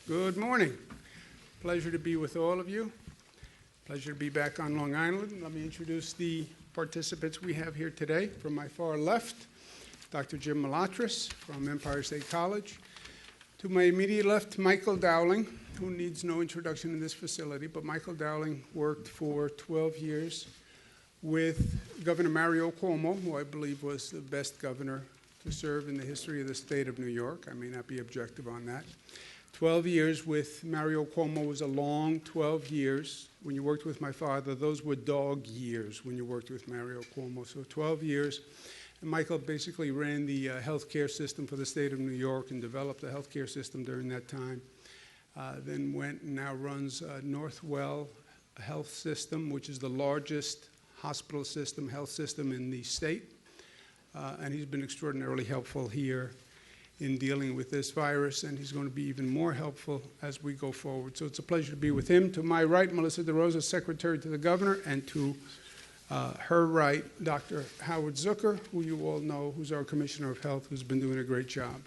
Good morning. Pleasure to be with all of you. Pleasure to be back on Long Island. Let me introduce the participants we have here today. From my far left, Dr. Jim Malatras from Empire State College. To my immediate left, Michael Dowling, who needs no introduction in this facility, but Michael Dowling worked for 12 years with Governor Mario Cuomo, who I believe was the best governor to serve in the history of the state of New York. I may not be objective on that. 12 years with Mario Cuomo was a long 12 years. When you worked with my father, those were dog years when you worked with Mario Cuomo. So 12 years. And Michael basically ran the healthcare system for the state of New York and developed the healthcare system during that time. Then went and now runs Northwell Health System, which is the largest hospital system, health system in the state. And he's been extraordinarily helpful here in dealing with this virus, and he's going to be even more helpful as we go forward. So it's a pleasure to be with him. To my right, Melissa DeRosa, Secretary to the Governor, and to her right, Dr. Howard Zucker, who you all know, who's our Commissioner of Health, who's been doing a great job.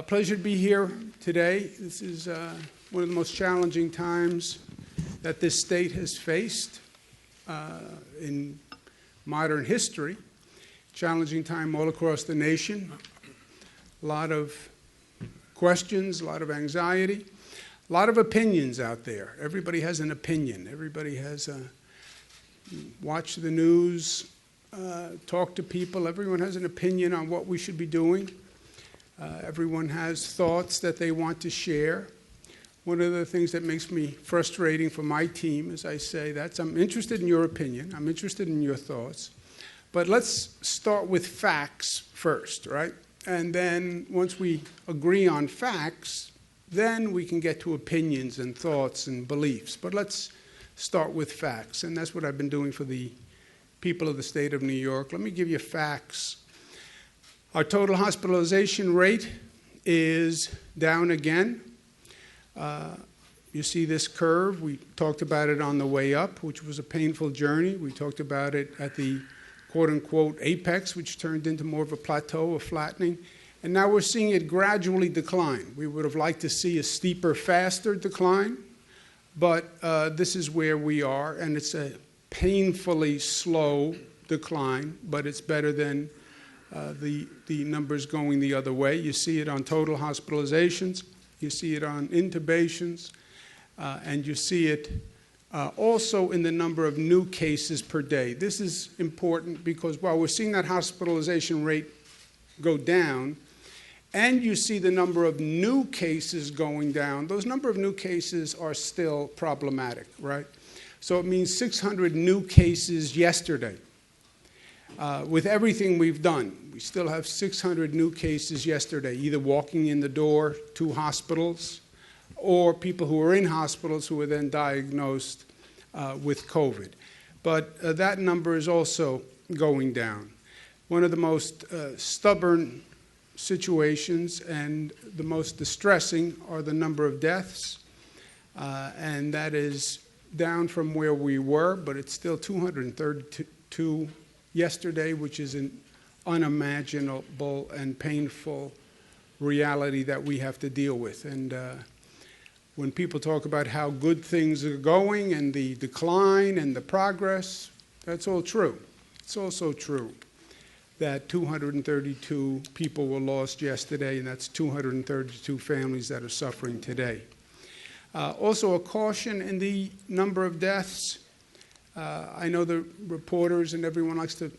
Pleasure to be here today. This is one of the most challenging times that this state has faced in modern history. Challenging time all across the nation. A lot of questions, a lot of anxiety, a lot of opinions out there. Everybody has an opinion. Everybody has watch the news, talk to people. Everyone has an opinion on what we should be doing. Everyone has thoughts that they want to share. One of the things that makes me frustrating for my team is I say, I'm interested in your opinion. I'm interested in your thoughts. But let's start with facts first, right? And then once we agree on facts, then we can get to opinions and thoughts and beliefs. But let's start with facts, and that's what I've been doing for the people of the state of New York. Let me give you facts. Our total hospitalization rate is down again. You see this curve. We talked about it on the way up, which was a painful journey. We talked about it at the quote-unquote apex, which turned into more of a plateau, a flattening. And now we're seeing it gradually decline. We would have liked to see a steeper, faster decline, but this is where we are, and it's a painfully slow decline, but it's better than the numbers going the other way. You see it on total hospitalizations, you see it on intubations, and you see it also in the number of new cases per day. This is important because while we're seeing that hospitalization rate go down, and you see the number of new cases going down, those number of new cases are still problematic, right? So it means 600 new cases yesterday. With everything we've done, we still have 600 new cases yesterday, either walking in the door to hospitals or people who are in hospitals who were then diagnosed with COVID. But that number is also going down. One of the most stubborn situations and the most distressing are the number of deaths, and that is down from where we were, but it's still 232 yesterday, which is an unimaginable and painful reality that we have to deal with. And when people talk about how good things are going and the decline and the progress, that's all true. It's also true that 232 people were lost yesterday, and that's 232 families that are suffering today. Also a caution in the number of deaths. I know the reporters and everyone likes to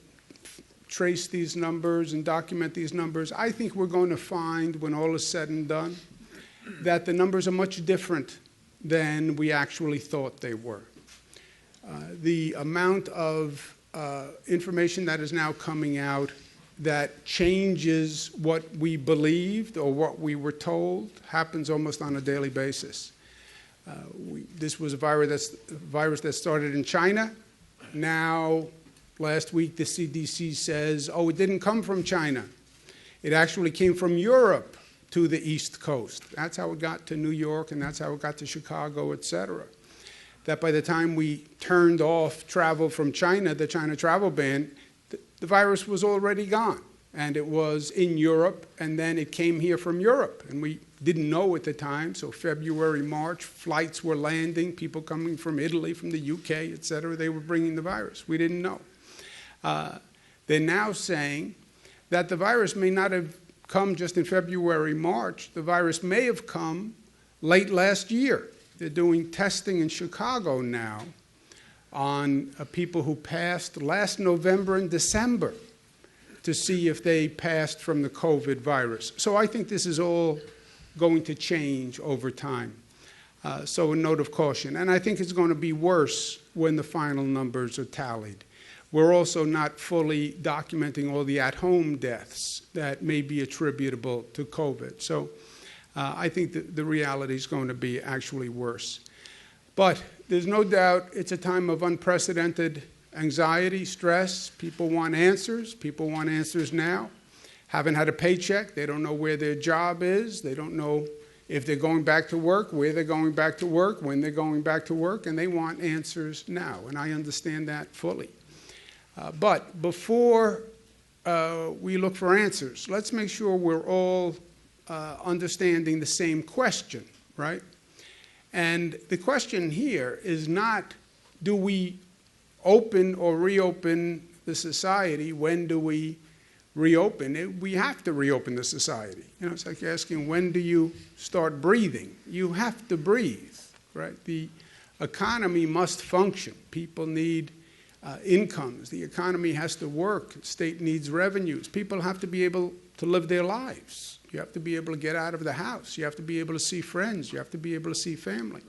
trace these numbers and document these numbers. I think we're going to find, when all is said and done, that the numbers are much different than we actually thought they were. The amount of information that is now coming out that changes what we believed or what we were told happens almost on a daily basis. This was a virus that started in China. Now, last week, the CDC says, oh, it didn't come from China. It actually came from Europe to the East Coast. That's how it got to New York, and that's how it got to Chicago, et cetera. That by the time we turned off travel from China, the China travel ban, the virus was already gone. and it was in Europe, and then it came here from Europe, and we didn't know at the time. So February, March, flights were landing, people coming from Italy, from the UK, et cetera, they were bringing the virus. We didn't know. They're now saying that the virus may not have come just in February, March. The virus may have come late last year. They're doing testing in Chicago now on people who passed last November and December to see if they passed from the COVID virus. So I think this is all going to change over time. So a note of caution. And I think it's going to be worse when the final numbers are tallied. We're also not fully documenting all the at-home deaths that may be attributable to COVID. So I think that the reality is going to be actually worse. But there's no doubt it's a time of unprecedented anxiety, stress. People want answers. People want answers now. Haven't had a paycheck. They don't know where their job is. They don't know if they're going back to work, where they're going back to work, when they're going back to work, and they want answers now. And I understand that fully. But before we look for answers, let's make sure we're all understanding the same question, right? And the question here is not, do we open or reopen the society? When do we reopen it? We have to reopen the society. You know, it's like you're asking, when do you start breathing? You have to breathe, right? The economy must function. People need incomes. The economy has to work. The state needs revenues. People have to be able to live their lives. You have to be able to get out of the house. You have to be able to see friends. You have to be able to see family.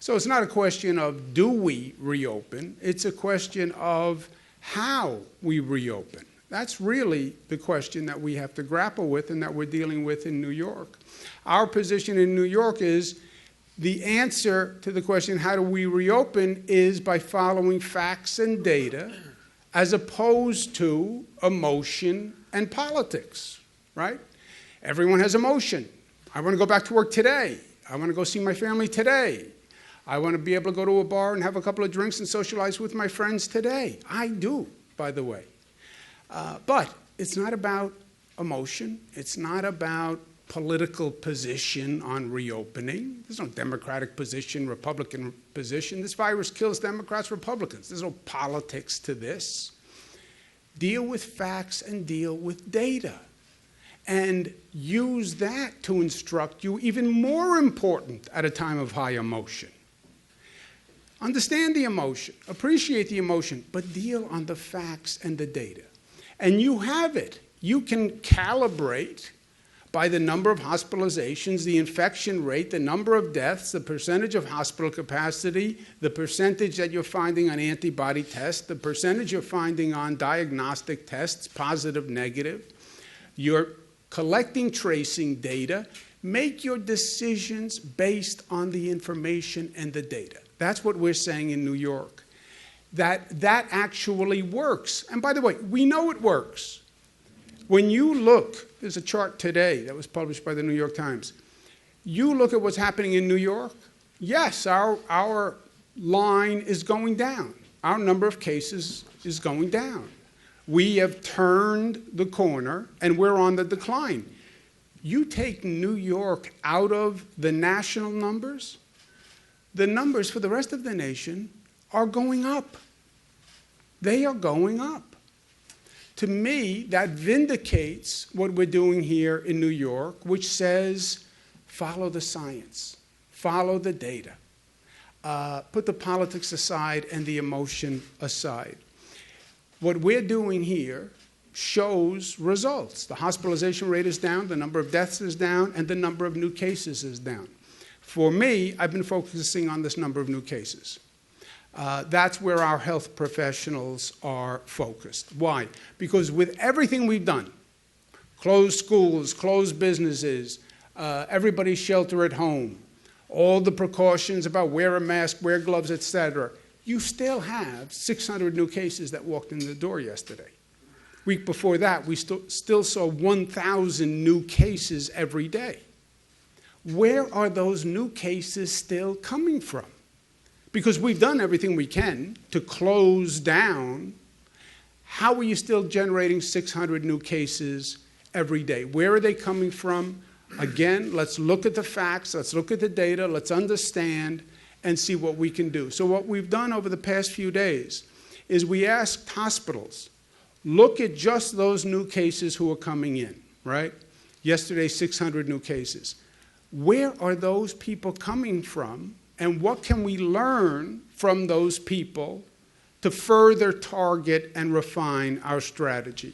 So it's not a question of do we reopen. It's a question of how we reopen. That's really the question that we have to grapple with and that we're dealing with in New York. Our position in New York is the answer to the question, how do we reopen, is by following facts and data as opposed to emotion and politics, right? Everyone has emotion. I want to go back to work today. I want to go see my family today. I want to be able to go to a bar and have a couple of drinks and socialize with my friends today. I do, by the way. But it's not about emotion. It's not about political position on reopening. There's no Democratic position, Republican position. This virus kills Democrats, Republicans. There's no politics to this. Deal with facts and deal with data. And use that to instruct you, even more important at a time of high emotion. Understand the emotion, appreciate the emotion, but deal on the facts and the data. And you have it. You can calibrate by the number of hospitalizations, the infection rate, the number of deaths, the percentage of hospital capacity, the percentage that you're finding on antibody tests, the percentage you're finding on diagnostic tests, positive, negative. You're collecting tracing data. Make your decisions based on the information and the data. That's what we're saying in New York. That actually works. And by the way, we know it works. When you look, there's a chart today that was published by the New York Times. You look at what's happening in New York, yes, our line is going down. Our number of cases is going down. We have turned the corner and we're on the decline. You take New York out of the national numbers, the numbers for the rest of the nation are going up. They are going up. To me, that vindicates what we're doing here in New York, which says, follow the science, follow the data, put the politics aside and the emotion aside. What we're doing here shows results. The hospitalization rate is down, the number of deaths is down, and the number of new cases is down. For me, I've been focusing on this number of new cases. That's where our health professionals are focused. Why? Because with everything we've done, closed schools, closed businesses, everybody shelter at home, all the precautions about wear a mask, wear gloves, et cetera, you still have 600 new cases that walked in the door yesterday. Week before that, we still saw 1,000 new cases every day. Where are those new cases still coming from? Because we've done everything we can to close down. how are you still generating 600 new cases every day? Where are they coming from? Again, let's look at the facts, let's look at the data, let's understand and see what we can do. So what we've done over the past few days is we asked hospitals, look at just those new cases who are coming in, right? Yesterday, 600 new cases. Where are those people coming from, and what can we learn from those people to further target and refine our strategy?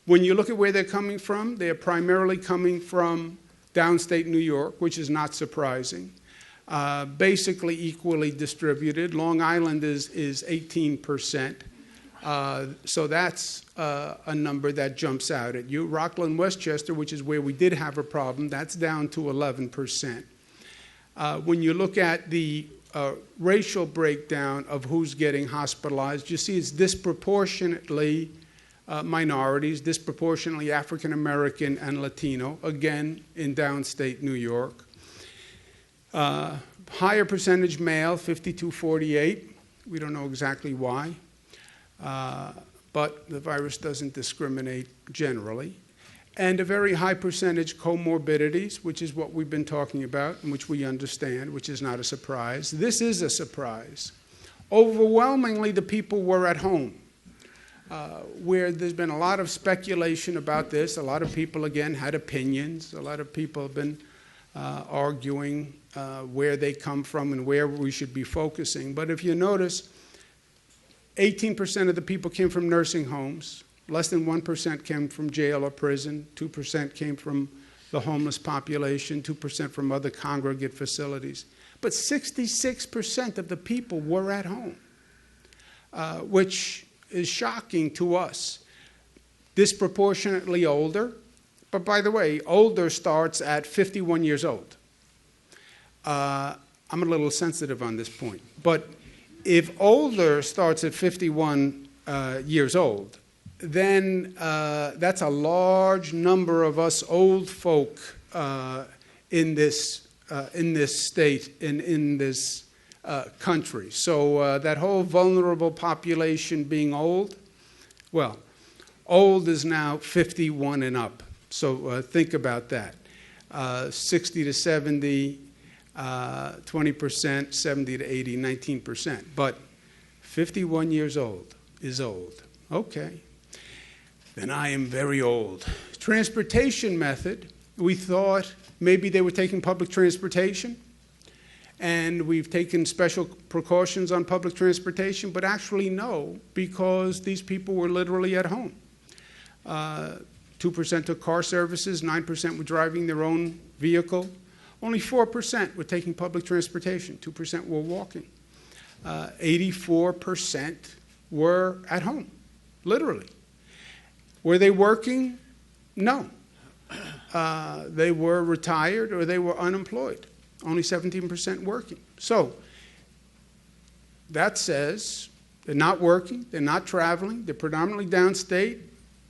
When you look at where they're coming from, they're primarily coming from downstate New York, which is not surprising. Basically equally distributed. Long Island is 18%. So that's a number that jumps out at you. Rockland, Westchester, which is where we did have a problem, that's down to 11%. When you look at the racial breakdown of who's getting hospitalized, you see it's disproportionately minorities, disproportionately African American and Latino, again in downstate New York. Higher percentage male, 52-48. We don't know exactly why, but the virus doesn't discriminate generally. And a very high percentage comorbidities, which is what we've been talking about and which we understand, which is not a surprise. This is a surprise. Overwhelmingly, the people were at home. Where there's been a lot of speculation about this. A lot of people, again, had opinions. A lot of people have been arguing where they come from and where we should be focusing. But if you notice, 18% of the people came from nursing homes. Less than 1% came from jail or prison. 2% came from the homeless population. 2% from other congregate facilities. But 66% of the people were at home, which is shocking to us. Disproportionately older, but by the way, older starts at 51 years old. I'm a little sensitive on this point, but if older starts at 51 years old, then that's a large number of us old folk in this state, in this country. So that whole vulnerable population being old, well, old is now 51 and up. So think about that. 60 to 70, 20%, 70 to 80, 19%. But 51 years old is old. Okay. Then I am very old. Transportation method, we thought maybe they were taking public transportation. And we've taken special precautions on public transportation, but actually no, because these people were literally at home. 2% took car services, 9% were driving their own vehicle. Only 4% were taking public transportation, 2% were walking. 84% were at home, literally. Were they working? No. They were retired or they were unemployed. Only 17% working. So that says they're not working, they're not traveling, they're predominantly downstate,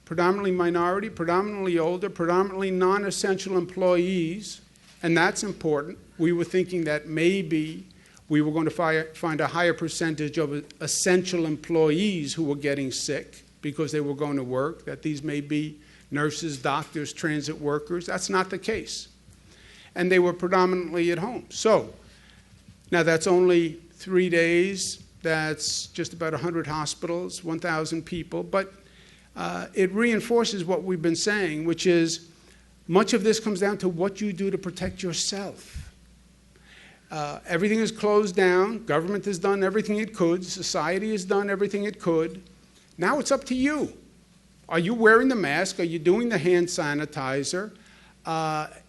predominantly minority, predominantly older, predominantly non-essential employees, and that's important. We were thinking that maybe we were going to find a higher percentage of essential employees who were getting sick because they were going to work, that these may be nurses, doctors, transit workers. That's not the case. And they were predominantly at home. So now that's only 3 days. That's just about 100 hospitals, 1,000 people. But it reinforces what we've been saying, which is much of this comes down to what you do to protect yourself. Everything is closed down. Government has done everything it could. Society has done everything it could. Now it's up to you. Are you wearing the mask? Are you doing the hand sanitizer?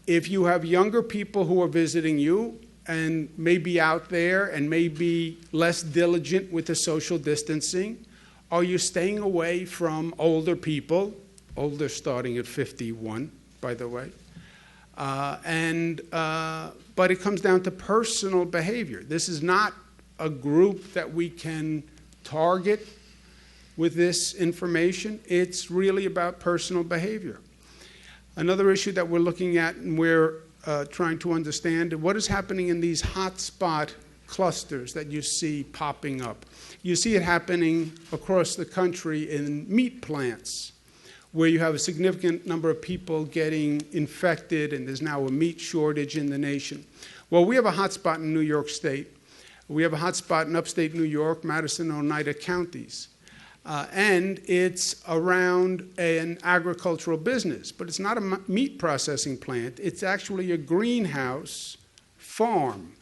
If you have younger people who are visiting you and may be out there and may be less diligent with the social distancing, are you staying away from older people, older starting at 51, by the way? But it comes down to personal behavior. This is not a group that we can target with this information. It's really about personal behavior. Another issue that we're looking at and we're trying to understand, what is happening in these hotspot clusters that you see popping up. You see it happening across the country in meat plants, where you have a significant number of people getting infected, and there's now a meat shortage in the nation. Well, we have a hot spot in New York State. We have a hot spot in upstate New York, Madison and Oneida counties. And it's around an agricultural business, but it's not a meat processing plant. It's actually a greenhouse farm.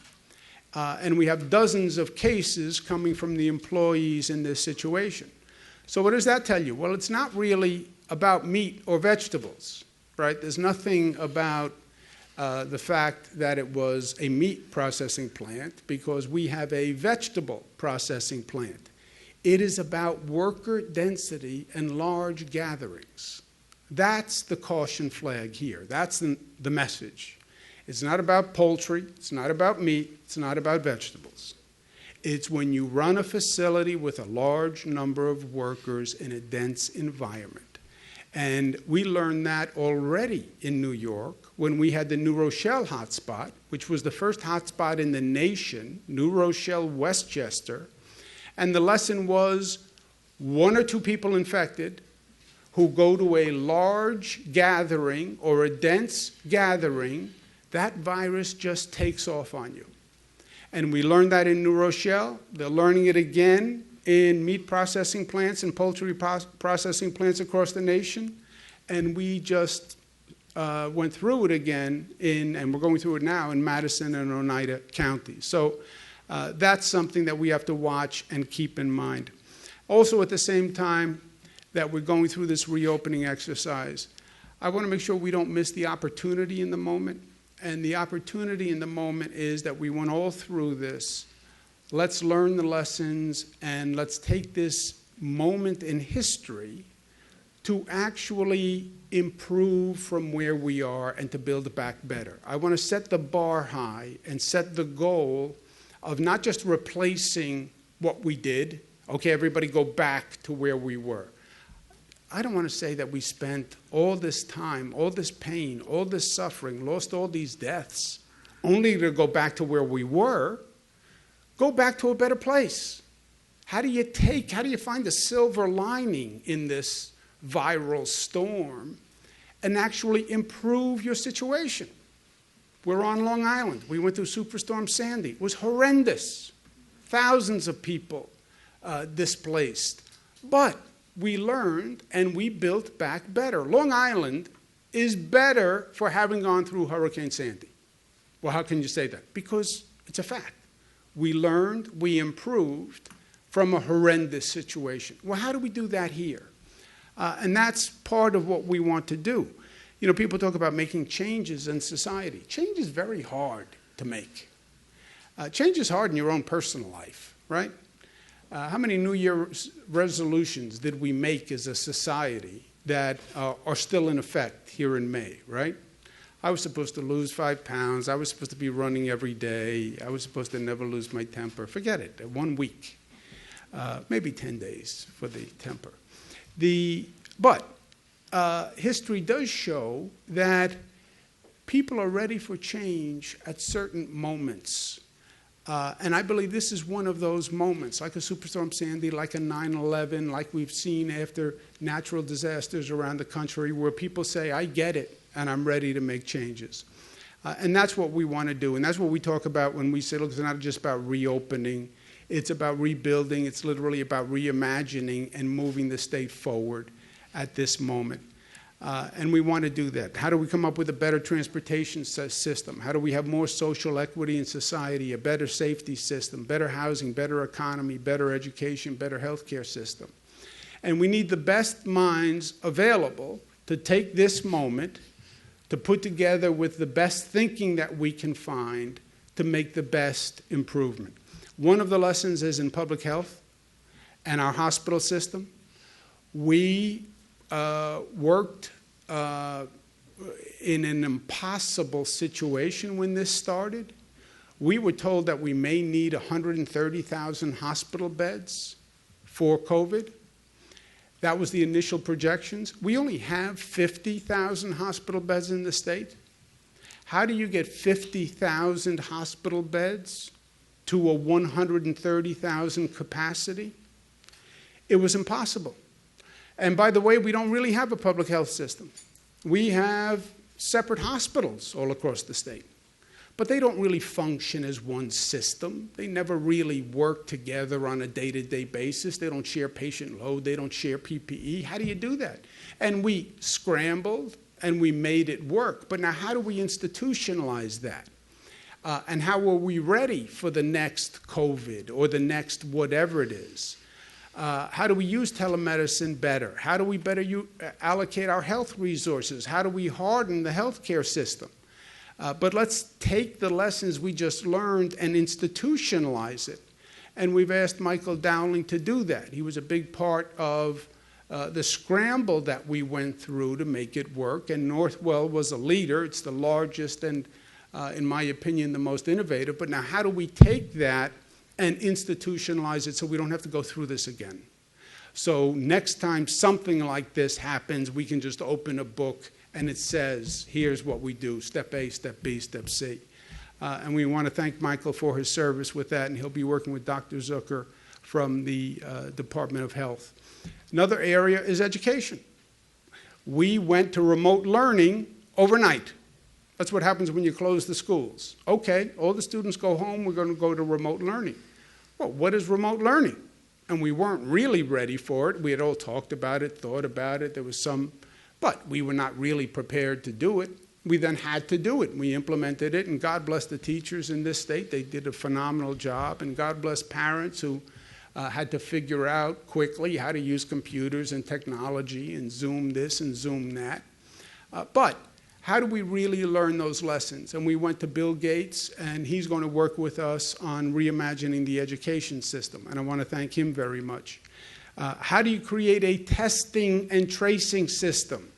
And we have dozens of cases coming from the employees in this situation. So what does that tell you? Well, it's not really about meat or vegetables, right? There's nothing about the fact that it was a meat processing plant, because we have a vegetable processing plant. It is about worker density and large gatherings. That's the caution flag here. That's the message. It's not about poultry. It's not about meat. It's not about vegetables. It's when you run a facility with a large number of workers in a dense environment. And we learned that already in New York when we had the New Rochelle hotspot, which was the first hotspot in the nation, New Rochelle, Westchester. And the lesson was 1 or 2 people infected who go to a large gathering or a dense gathering, that virus just takes off on you. And we learned that in New Rochelle. They're learning it again in meat processing plants and poultry processing plants across the nation. And we just went through it again and we're going through it now in Madison and Oneida counties. So that's something that we have to watch and keep in mind. Also, at the same time that we're going through this reopening exercise, I want to make sure we don't miss the opportunity in the moment. And the opportunity in the moment is that we went all through this. Let's learn the lessons, and let's take this moment in history to actually improve from where we are and to build back better. I want to set the bar high and set the goal of not just replacing what we did. Okay, everybody go back to where we were. I don't want to say that we spent all this time, all this pain, all this suffering, lost all these deaths, only to go back to where we were. Go back to a better place. How do you find the silver lining in this viral storm and actually improve your situation? We're on Long Island. We went through Superstorm Sandy. It was horrendous. Thousands of people displaced. But we learned and we built back better. Long Island is better for having gone through Hurricane Sandy. Well, how can you say that? Because it's a fact. We learned, we improved from a horrendous situation. Well, how do we do that here? And that's part of what we want to do. You know, people talk about making changes in society. Change is very hard to make. Change is hard in your own personal life, right? How many New Year's resolutions did we make as a society that are still in effect here in May, right? I was supposed to lose 5 pounds. I was supposed to be running every day. I was supposed to never lose my temper. Forget it, 1 week, maybe 10 days for the temper. But history does show that people are ready for change at certain moments. And I believe this is one of those moments, like a Superstorm Sandy, like a 9/11, like we've seen after natural disasters around the country, where people say, I get it, and I'm ready to make changes. And that's what we want to do. And that's what we talk about when we say, look, it's not just about reopening. It's about rebuilding. It's literally about reimagining and moving the state forward at this moment. And we want to do that. How do we come up with a better transportation system? How do we have more social equity in society, a better safety system, better housing, better economy, better education, better healthcare system? And we need the best minds available to take this moment, to put together with the best thinking that we can find to make the best improvement. One of the lessons is in public health and our hospital system. We worked in an impossible situation when this started. We were told that we may need 130,000 hospital beds for COVID. That was the initial projections. We only have 50,000 hospital beds in the state. How do you get 50,000 hospital beds to a 130,000 capacity? It was impossible. And by the way, we don't really have a public health system. We have separate hospitals all across the state, but they don't really function as one system. They never really work together on a day-to-day basis. They don't share patient load. They don't share PPE. How do you do that? And we scrambled and we made it work. But now how do we institutionalize that? And how are we ready for the next COVID or the next whatever it is? How do we use telemedicine better? How do we better allocate our health resources? How do we harden the healthcare system? But let's take the lessons we just learned and institutionalize it. And we've asked Michael Dowling to do that. He was a big part of the scramble that we went through to make it work. And Northwell was a leader. It's the largest and, in my opinion, the most innovative. But now how do we take that and institutionalize it so we don't have to go through this again? So next time something like this happens, we can just open a book and it says, here's what we do, step A, step B, step C. And we want to thank Michael for his service with that, and he'll be working with Dr. Zucker from the Department of Health. Another area is education. We went to remote learning overnight. That's what happens when you close the schools. Okay, all the students go home, we're going to go to remote learning. Well, what is remote learning? And we weren't really ready for it. We had all talked about it, thought about it. There was some, but we were not really prepared to do it. We then had to do it. We implemented it, and God bless the teachers in this state. They did a phenomenal job, and God bless parents who had to figure out quickly how to use computers and technology and Zoom this and Zoom that. But how do we really learn those lessons? And we went to Bill Gates, and he's going to work with us on reimagining the education system, and I want to thank him very much. How do you create a testing and tracing system?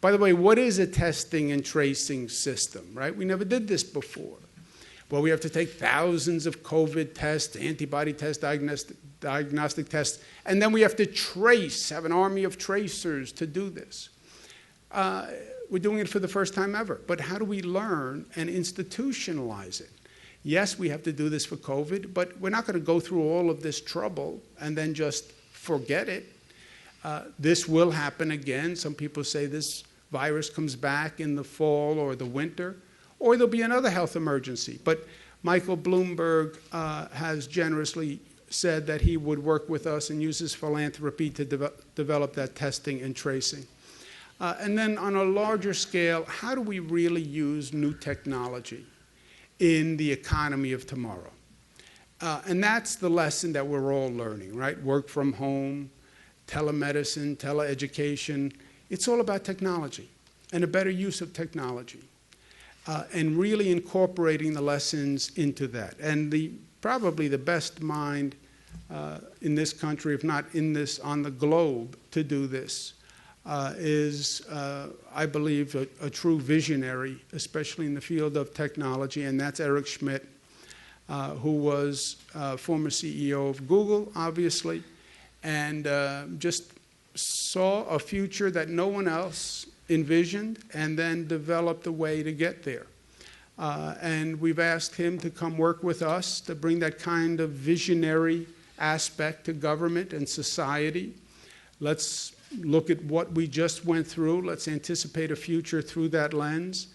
By the way, what is a testing and tracing system, right? We never did this before. Well, we have to take thousands of COVID tests, antibody tests, diagnostic tests, and then we have to trace, have an army of tracers to do this. We're doing it for the first time ever, but how do we learn and institutionalize it? Yes, we have to do this for COVID, but we're not going to go through all of this trouble and then just forget it. This will happen again. Some people say this virus comes back in the fall or the winter, or there'll be another health emergency. But Michael Bloomberg has generously said that he would work with us and use his philanthropy to develop that testing and tracing. And then on a larger scale, how do we really use new technology in the economy of tomorrow? And that's the lesson that we're all learning, right? Work from home, telemedicine, teleeducation. It's all about technology and a better use of technology and really incorporating the lessons into that. And probably the best mind in this country, if not on the globe, to do this is, I believe, a true visionary, especially in the field of technology, and that's Eric Schmidt, who was former CEO of Google, obviously, and just saw a future that no one else envisioned and then developed a way to get there. And we've asked him to come work with us to bring that kind of visionary aspect to government and society. Let's look at what we just went through. Let's anticipate a future through that lens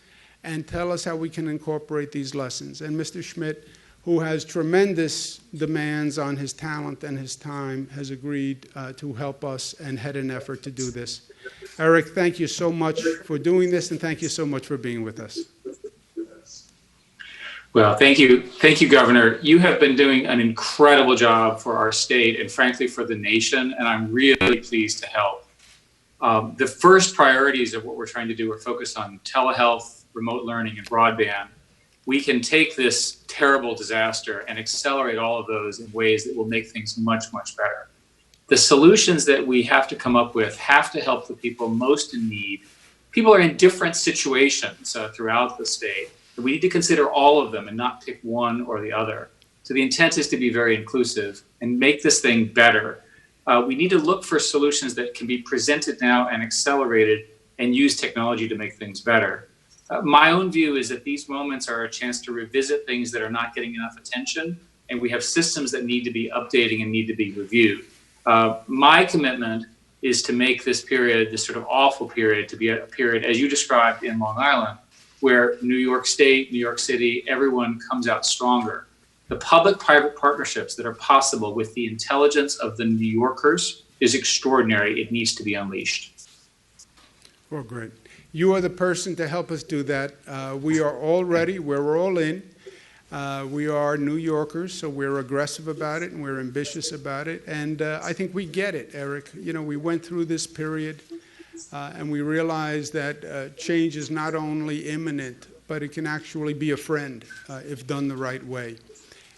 and tell us how we can incorporate these lessons. And Mr. Schmidt, who has tremendous demands on his talent and his time, has agreed to help us and head an effort to do this. Eric, thank you so much for doing this, and thank you so much for being with us. Well, thank you. Thank you, Governor. You have been doing an incredible job for our state and frankly for the nation, and I'm really pleased to help. The first priorities of what we're trying to do are focused on telehealth, remote learning, and broadband. We can take this terrible disaster and accelerate all of those in ways that will make things much, much better. The solutions that we have to come up with have to help the people most in need. People are in different situations throughout the state. We need to consider all of them and not pick one or the other. So the intent is to be very inclusive and make this thing better. We need to look for solutions that can be presented now and accelerated and use technology to make things better. My own view is that these moments are a chance to revisit things that are not getting enough attention, and we have systems that need to be updating and need to be reviewed. My commitment is to make this period, this sort of awful period, to be a period, as you described in Long Island, where New York State, New York City, everyone comes out stronger. The public-private partnerships that are possible with the intelligence of the New Yorkers is extraordinary. It needs to be unleashed. Well, great. You are the person to help us do that. We are all ready. We're all in. We are New Yorkers, so we're aggressive about it and we're ambitious about it. And I think we get it, Eric. You know, we went through this period and we realized that change is not only imminent, but it can actually be a friend if done the right way.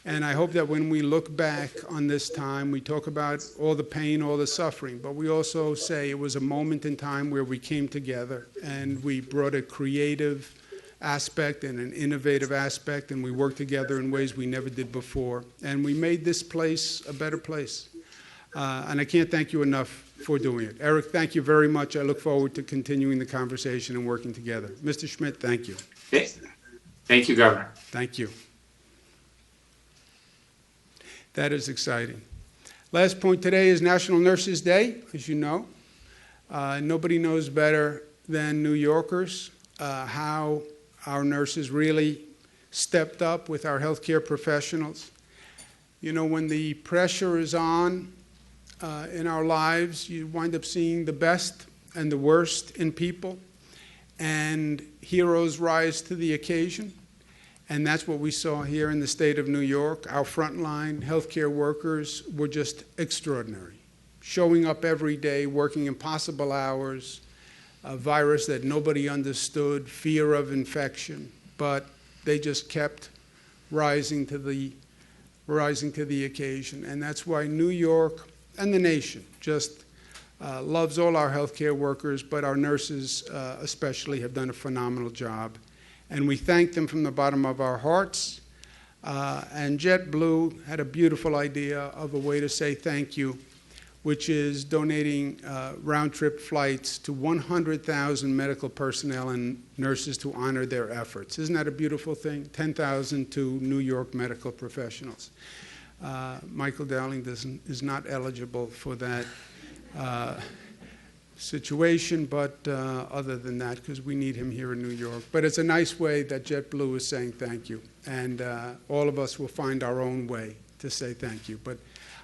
And I hope that when we look back on this time, we talk about all the pain, all the suffering, but we also say it was a moment in time where we came together and we brought a creative aspect and an innovative aspect, and we worked together in ways we never did before. And we made this place a better place. And I can't thank you enough for doing it. Eric, thank you very much. I look forward to continuing the conversation and working together. Mr. Schmidt, thank you. Thank you, Governor. Thank you. That is exciting. Last point today is National Nurses Day, as you know. Nobody knows better than New Yorkers how our nurses really stepped up with our healthcare professionals. You know, when the pressure is on in our lives, you wind up seeing the best and the worst in people, and heroes rise to the occasion. And that's what we saw here in the state of New York. Our frontline healthcare workers were just extraordinary, showing up every day, working impossible hours, a virus that nobody understood, fear of infection, but they just kept rising to the occasion. And that's why New York and the nation just loves all our healthcare workers, but our nurses especially have done a phenomenal job. And we thank them from the bottom of our hearts. And JetBlue had a beautiful idea of a way to say thank you, which is donating round-trip flights to 100,000 medical personnel and nurses to honor their efforts. Isn't that a beautiful thing? 10,000 to New York medical professionals. Michael Dowling is not eligible for that situation, but other than that, because we need him here in New York. But it's a nice way that JetBlue is saying thank you, and all of us will find our own way to say thank you. But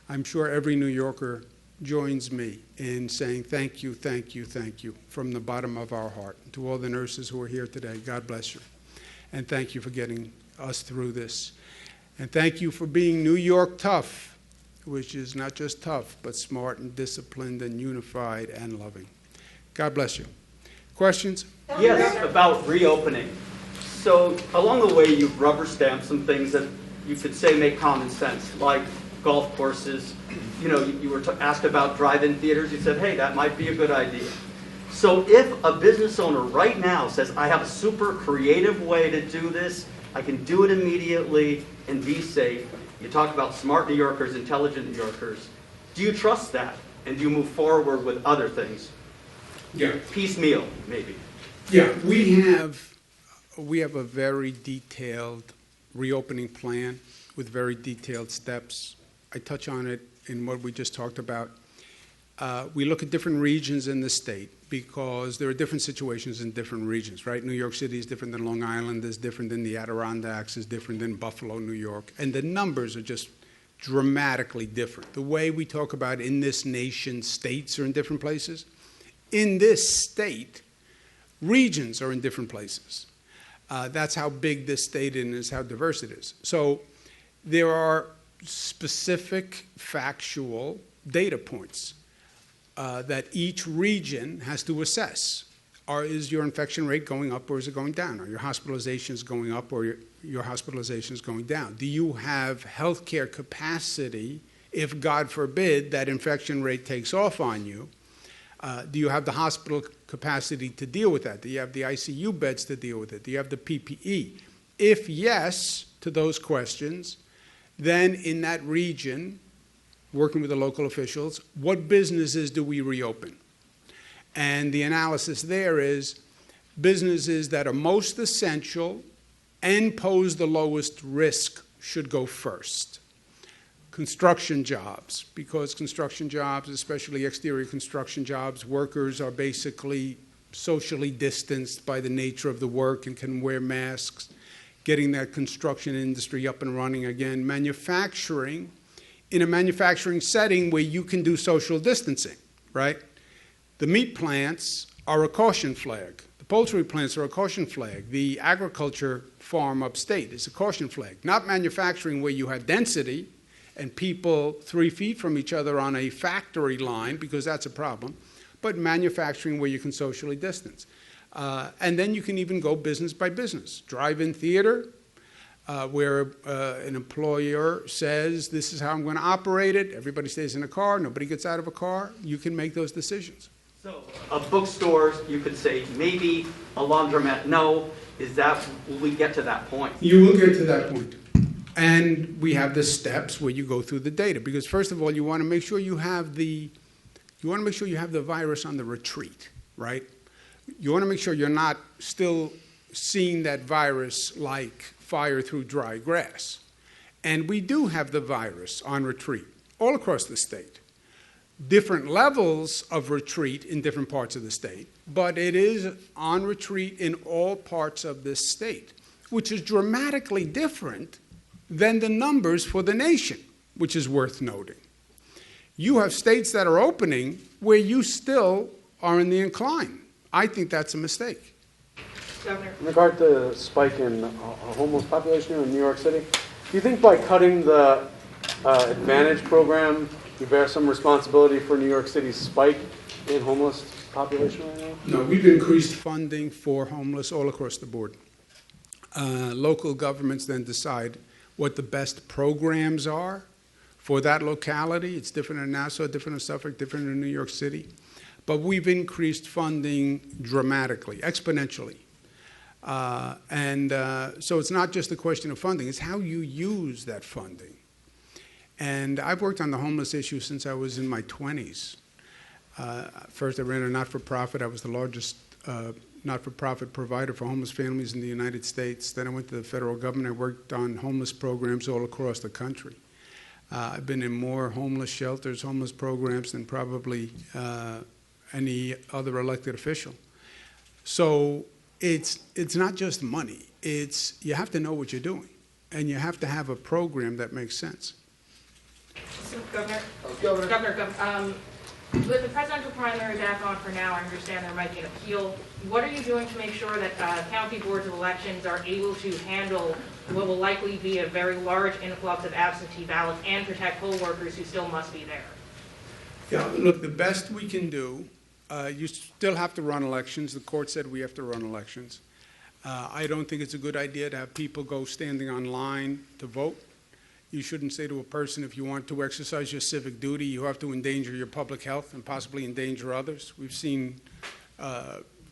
I'm sure every New Yorker joins me in saying thank you, thank you, thank you from the bottom of our heart. To all the nurses who are here today, God bless you. And thank you for getting us through this. And thank you for being New York tough, which is not just tough, but smart and disciplined and unified and loving. God bless you. Questions? Yes, about reopening. So along the way, you've rubber stamped some things that you could say make common sense, like golf courses. You know, you were asked about drive-in theaters. You said, hey, that might be a good idea. So if a business owner right now says, I have a super creative way to do this, I can do it immediately and be safe. You talk about smart New Yorkers, intelligent New Yorkers. Do you trust that? And do you move forward with other things? Yeah. Piecemeal, maybe. Yeah, we have a very detailed reopening plan with very detailed steps. I touch on it in what we just talked about. We look at different regions in the state because there are different situations in different regions, right? New York City is different than Long Island, is different than the Adirondacks, is different than Buffalo, New York. And the numbers are just dramatically different. The way we talk about in this nation, states are in different places. In this state, regions are in different places. That's how big this state is and is how diverse it is. So there are specific factual data points that each region has to assess. Is your infection rate going up or is it going down? Are your hospitalizations going up or your hospitalizations going down? Do you have healthcare capacity if, God forbid, that infection rate takes off on you? Do you have the hospital capacity to deal with that? Do you have the ICU beds to deal with it? Do you have the PPE? If yes to those questions, then in that region, working with the local officials, what businesses do we reopen? And the analysis there is, businesses that are most essential and pose the lowest risk should go first. Construction jobs, because construction jobs, especially exterior construction jobs, workers are basically socially distanced by the nature of the work and can wear masks, getting that construction industry up and running again. Manufacturing, in a manufacturing setting where you can do social distancing, right? The meat plants are a caution flag. The poultry plants are a caution flag. The agriculture farm upstate is a caution flag. Not manufacturing where you have density and people 3 feet from each other on a factory line, because that's a problem, but manufacturing where you can socially distance. And then you can even go business by business. Drive-in theater, where an employer says, this is how I'm going to operate it. Everybody stays in a car. Nobody gets out of a car. You can make those decisions. So a bookstore, you could say maybe, a laundromat, no. Will we get to that point? You will get to that point. And we have the steps where you go through the data. Because first of all, you want to make sure you have the virus on the retreat, right? You want to make sure you're not still seeing that virus like fire through dry grass. And we do have the virus on retreat all across the state. Different levels of retreat in different parts of the state, but it is on retreat in all parts of this state, which is dramatically different than the numbers for the nation, which is worth noting. You have states that are opening where you still are in the incline. I think that's a mistake. Governor. In regard to the spike in homeless population in New York City, do you think by cutting the Advantage program, you bear some responsibility for New York City's spike in homeless population right now? No, we've increased funding for homeless all across the board. Local governments then decide what the best programs are for that locality. It's different in Nassau, different in Suffolk, different in New York City. But we've increased funding dramatically, exponentially. So it's not just a question of funding, it's how you use that funding. And I've worked on the homeless issue since I was in my 20s. First, I ran a not-for-profit. I was the largest not-for-profit provider for homeless families in the United States. Then I went to the federal government. I worked on homeless programs all across the country. I've been in more homeless shelters, homeless programs than probably any other elected official. So it's not just money. You have to know what you're doing, and you have to have a program that makes sense. So, Governor, with the presidential primary back on for now, I understand there might be an appeal. What are you doing to make sure that county boards of elections are able to handle what will likely be a very large influx of absentee ballots and protect poll workers who still must be there? Yeah, look, the best we can do, you still have to run elections. The court said we have to run elections. I don't think it's a good idea to have people go standing on line to vote. You shouldn't say to a person, if you want to exercise your civic duty, you have to endanger your public health and possibly endanger others. We've seen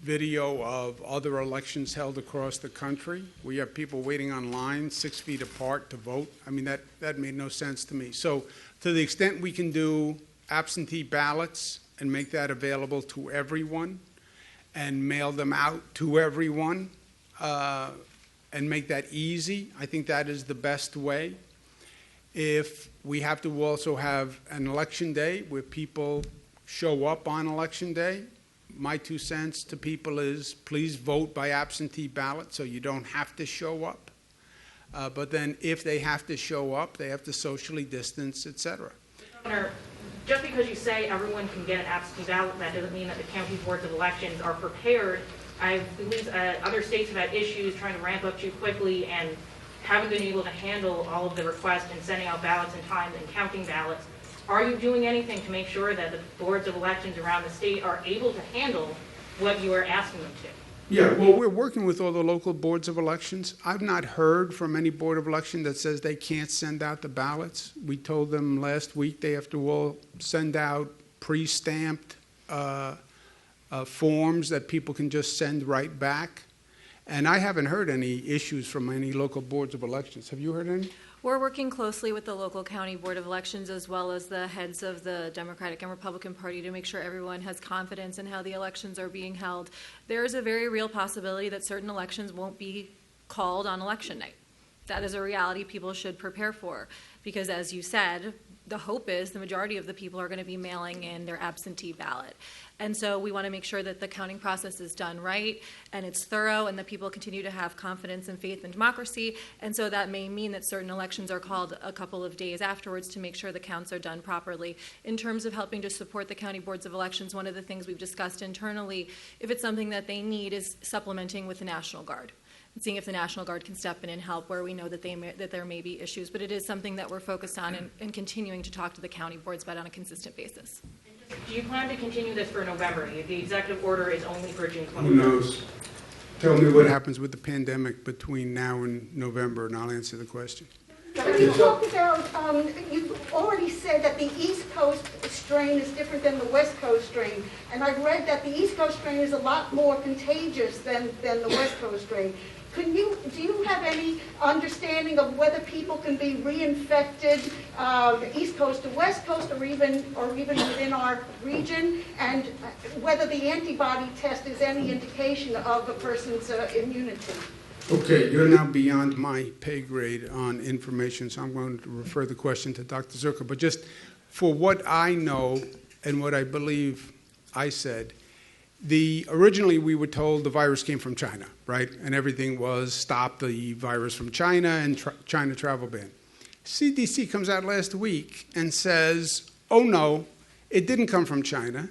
video of other elections held across the country. We have people waiting on line 6 feet apart to vote. I mean, that made no sense to me. So to the extent we can do absentee ballots and make that available to everyone and mail them out to everyone and make that easy, I think that is the best way. If we have to also have an election day where people show up on election day, my 2 cents to people is please vote by absentee ballot so you don't have to show up. But then if they have to show up, they have to socially distance, et cetera. Governor, just because you say everyone can get an absentee ballot, that doesn't mean that the county boards of elections are prepared. I believe other states have had issues trying to ramp up too quickly and haven't been able to handle all of the requests and sending out ballots in time and counting ballots. Are you doing anything to make sure that the boards of elections around the state are able to handle what you are asking them to? Yeah, well, we're working with all the local boards of elections. I've not heard from any board of election that says they can't send out the ballots. We told them last week they have to all send out pre-stamped forms that people can just send right back. And I haven't heard any issues from any local boards of elections. Have you heard any? We're working closely with the local county board of elections as well as the heads of the Democratic and Republican Party to make sure everyone has confidence in how the elections are being held. There is a very real possibility that certain elections won't be called on election night. That is a reality people should prepare for because, as you said, the hope is the majority of the people are going to be mailing in their absentee ballot. And so we want to make sure that the counting process is done right and it's thorough and that people continue to have confidence and faith in democracy. And so that may mean that certain elections are called a couple of days afterwards to make sure the counts are done properly. In terms of helping to support the county boards of elections, one of the things we've discussed internally, if it's something that they need, is supplementing with the National Guard. And seeing if the National Guard can step in and help where we know that there may be issues. But it is something that we're focused on and continuing to talk to the county boards about on a consistent basis. Do you plan to continue this for November? The executive order is only for June 23rd. Who knows? Tell me what happens with the pandemic between now and November, and I'll answer the question. You talked about, you've already said that the East Coast strain is different than the West Coast strain. And I've read that the East Coast strain is a lot more contagious than the West Coast strain. Do you have any understanding of whether people can be reinfected East Coast to West Coast or even within our region, and whether the antibody test is any indication of a person's immunity? Okay, you're now beyond my pay grade on information, so I'm going to refer the question to Dr. Zucker. But just for what I know and what I believe I said, originally we were told the virus came from China, right? And everything was stop the virus from China and China travel ban. CDC comes out last week and says, oh no, it didn't come from China.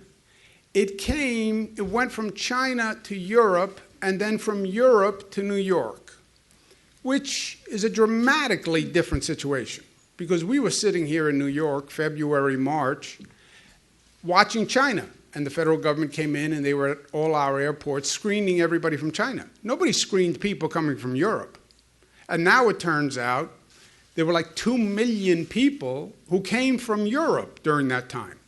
It went from China to Europe and then from Europe to New York, which is a dramatically different situation because we were sitting here in New York, February, March, watching China. And the federal government came in and they were at all our airports screening everybody from China. Nobody screened people coming from Europe. And now it turns out there were like 2 million people who came from Europe during that time.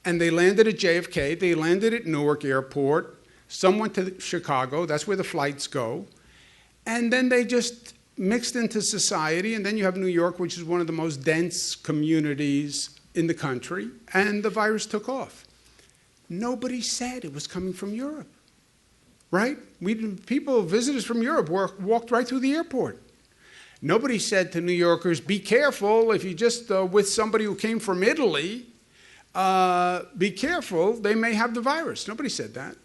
And they landed at JFK, they landed at Newark Airport, some went to Chicago, that's where the flights go. And then they just mixed into society. And then you have New York, which is one of the most dense communities in the country. And the virus took off. Nobody said it was coming from Europe, right? Visitors from Europe walked right through the airport. Nobody said to New Yorkers, be careful if you just with somebody who came from Italy, be careful, they may have the virus. Nobody said that.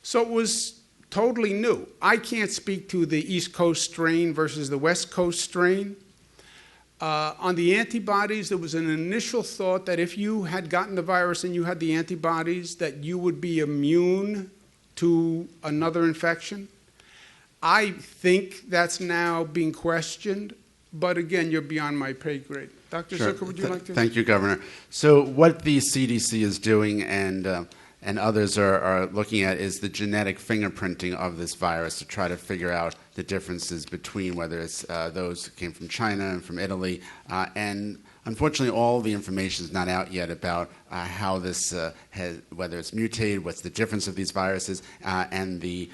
So it was totally new. I can't speak to the East Coast strain versus the West Coast strain. On the antibodies, there was an initial thought that if you had gotten the virus and you had the antibodies, that you would be immune to another infection. I think that's now being questioned, but again, you're beyond my pay grade. Dr. Sure. Zucker, would you like to? Thank you, Governor. So what the CDC is doing and others are looking at is the genetic fingerprinting of this virus to try to figure out the differences between whether it's those who came from China and from Italy. And unfortunately, all the information is not out yet about how this, whether it's mutated, what's the difference of these viruses, and the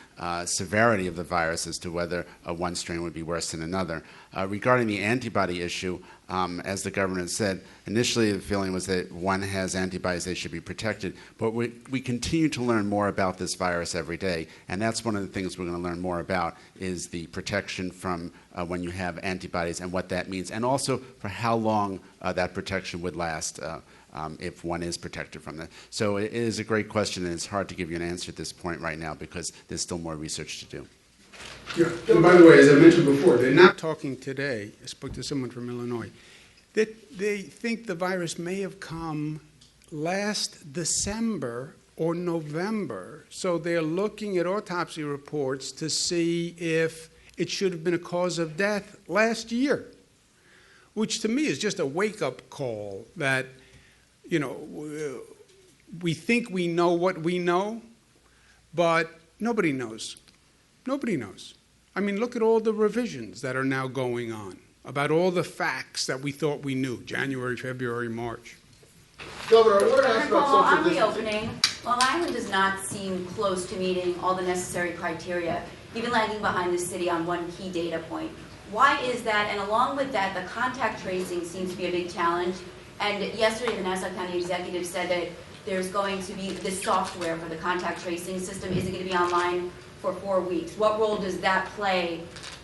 severity of the virus as to whether one strain would be worse than another. Regarding the antibody issue, as the governor said, initially the feeling was that one has antibodies, they should be protected. But we continue to learn more about this virus every day, and that's one of the things we're going to learn more about is the protection from when you have antibodies and what that means, and also for how long that protection would last if one is protected from that. So it is a great question, and it's hard to give you an answer at this point right now because there's still more research to do. Yeah. And by the way, as I mentioned before, they're not talking today. I spoke to someone from Illinois. They think the virus may have come last December or November. So they're looking at autopsy reports to see if it should have been a cause of death last year, which to me is just a wake-up call that, you know, we think we know what we know, but nobody knows. Nobody knows. I mean, look at all the revisions that are now going on about all the facts that we thought we knew, January, February, March. Governor, I want to ask Governor Cuomo, about on social reopening, Long Island does not seem close to meeting all the necessary criteria, even lagging behind the city on one key data point. Why is that? And along with that, the contact tracing seems to be a big challenge. And yesterday, the Nassau County Executive said that there's going to be this software for the contact tracing system isn't going to be online for 4 weeks. What role does that play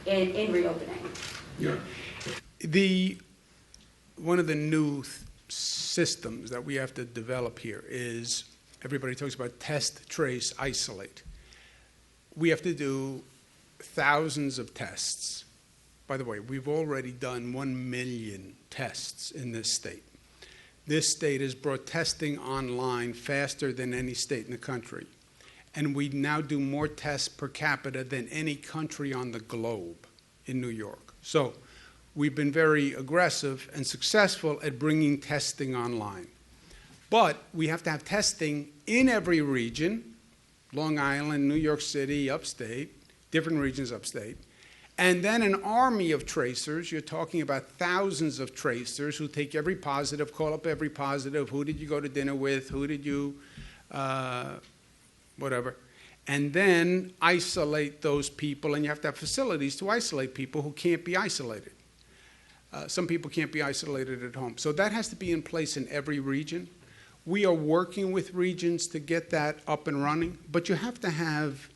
in reopening? Yeah. One of the new systems that we have to develop here is, everybody talks about test, trace, isolate. We have to do thousands of tests. By the way, we've already done 1 million tests in this state. This state has brought testing online faster than any state in the country. And we now do more tests per capita than any country on the globe in New York. So we've been very aggressive and successful at bringing testing online. But we have to have testing in every region, Long Island, New York City, upstate, different regions upstate, and then an army of tracers. You're talking about thousands of tracers who take every positive, call up every positive, who did you go to dinner with, who did you, whatever, and then isolate those people, and you have to have facilities to isolate people who can't be isolated. Some people can't be isolated at home. So that has to be in place in every region. We are working with regions to get that up and running, but you have to have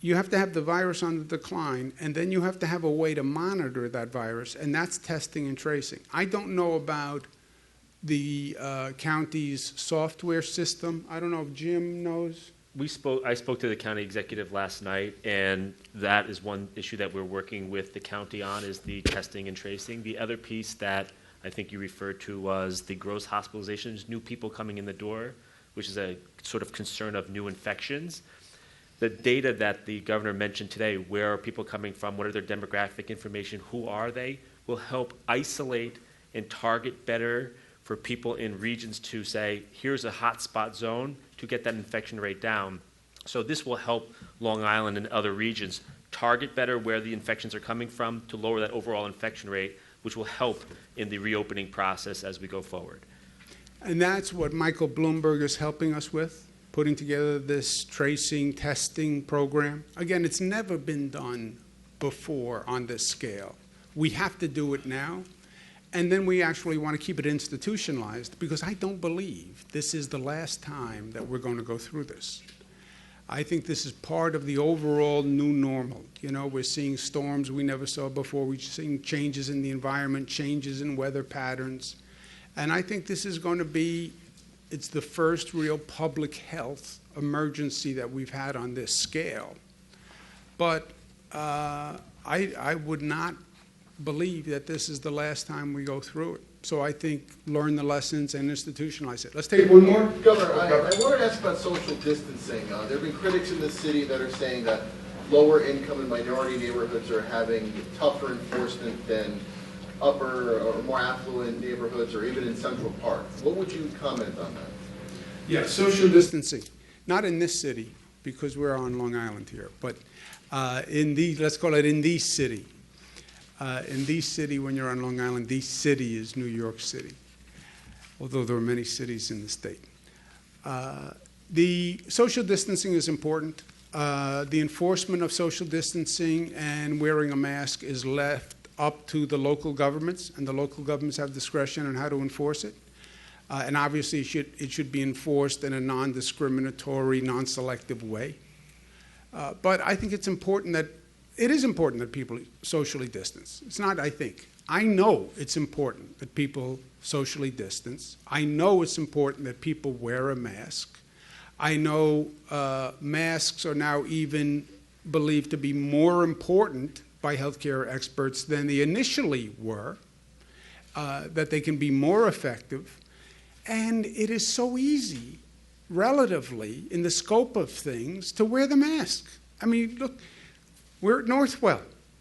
the virus on the decline, and then you have to have a way to monitor that virus, and that's testing and tracing. I don't know about the county's software system. I don't know if Jim knows. I spoke to the county executive last night, and that is one issue that we're working with the county on, is the testing and tracing. The other piece that I think you referred to was the gross hospitalizations, new people coming in the door, which is a sort of concern of new infections. The data that the governor mentioned today, where are people coming from, what are their demographic information, who are they, will help isolate and target better for people in regions to say, here's a hotspot zone to get that infection rate down. So this will help Long Island and other regions target better where the infections are coming from to lower that overall infection rate, which will help in the reopening process as we go forward. And that's what Michael Bloomberg is helping us with, putting together this tracing, testing program. Again, it's never been done before on this scale. We have to do it now. And then we actually want to keep it institutionalized, because I don't believe this is the last time that we're going to go through this. I think this is part of the overall new normal. You know, we're seeing storms we never saw before. We're seeing changes in the environment, changes in weather patterns. And I think this is going to be, it's the first real public health emergency that we've had on this scale. But I would not believe that this is the last time we go through it. So I think learn the lessons and institutionalize it. Let's take one more. Governor, I wanted to ask about social distancing. There have been critics in the city that are saying that lower income and minority neighborhoods are having tougher enforcement than upper or more affluent neighborhoods or even in Central Park. What would you comment on that? Yeah, social distancing. Not in this city, because we're on Long Island here, but let's call it in the city. In the city, when you're on Long Island, the city is New York City, although there are many cities in the state. The social distancing is important. The enforcement of social distancing and wearing a mask is left up to the local governments, and the local governments have discretion on how to enforce it. And obviously, it should be enforced in a non-discriminatory, non-selective way. But I think it is important that people socially distance. It's not, I think. I know it's important that people socially distance. I know it's important that people wear a mask. I know masks are now even believed to be more important by healthcare experts than they initially were, that they can be more effective. And it is so easy, relatively, in the scope of things, to wear the mask. I mean, look, we're at Northwell.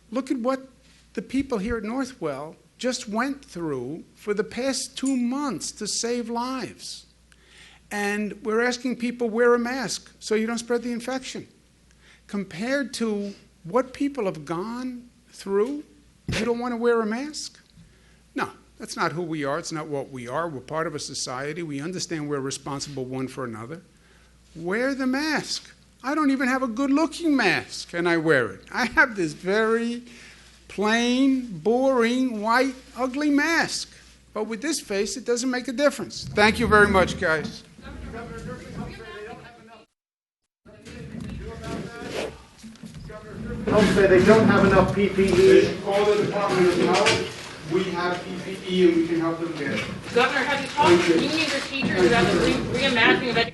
Look at what the people here at Northwell just went through for the past 2 months to save lives. And we're asking people wear a mask so you don't spread the infection. Compared to what people have gone through, you don't want to wear a mask? No, that's not who we are. It's not what we are. We're part of a society. We understand we're responsible one for another. Wear the mask. I don't even have a good-looking mask, and I wear it. I have this very plain, boring, white, ugly mask. But with this face, it doesn't make a difference. Thank you very much, guys. Don't say they don't have enough They PPE. should call the Department of Health. We have PPE and we can help them get it. Governor, have you talked to unions or teachers about the reimagining of education?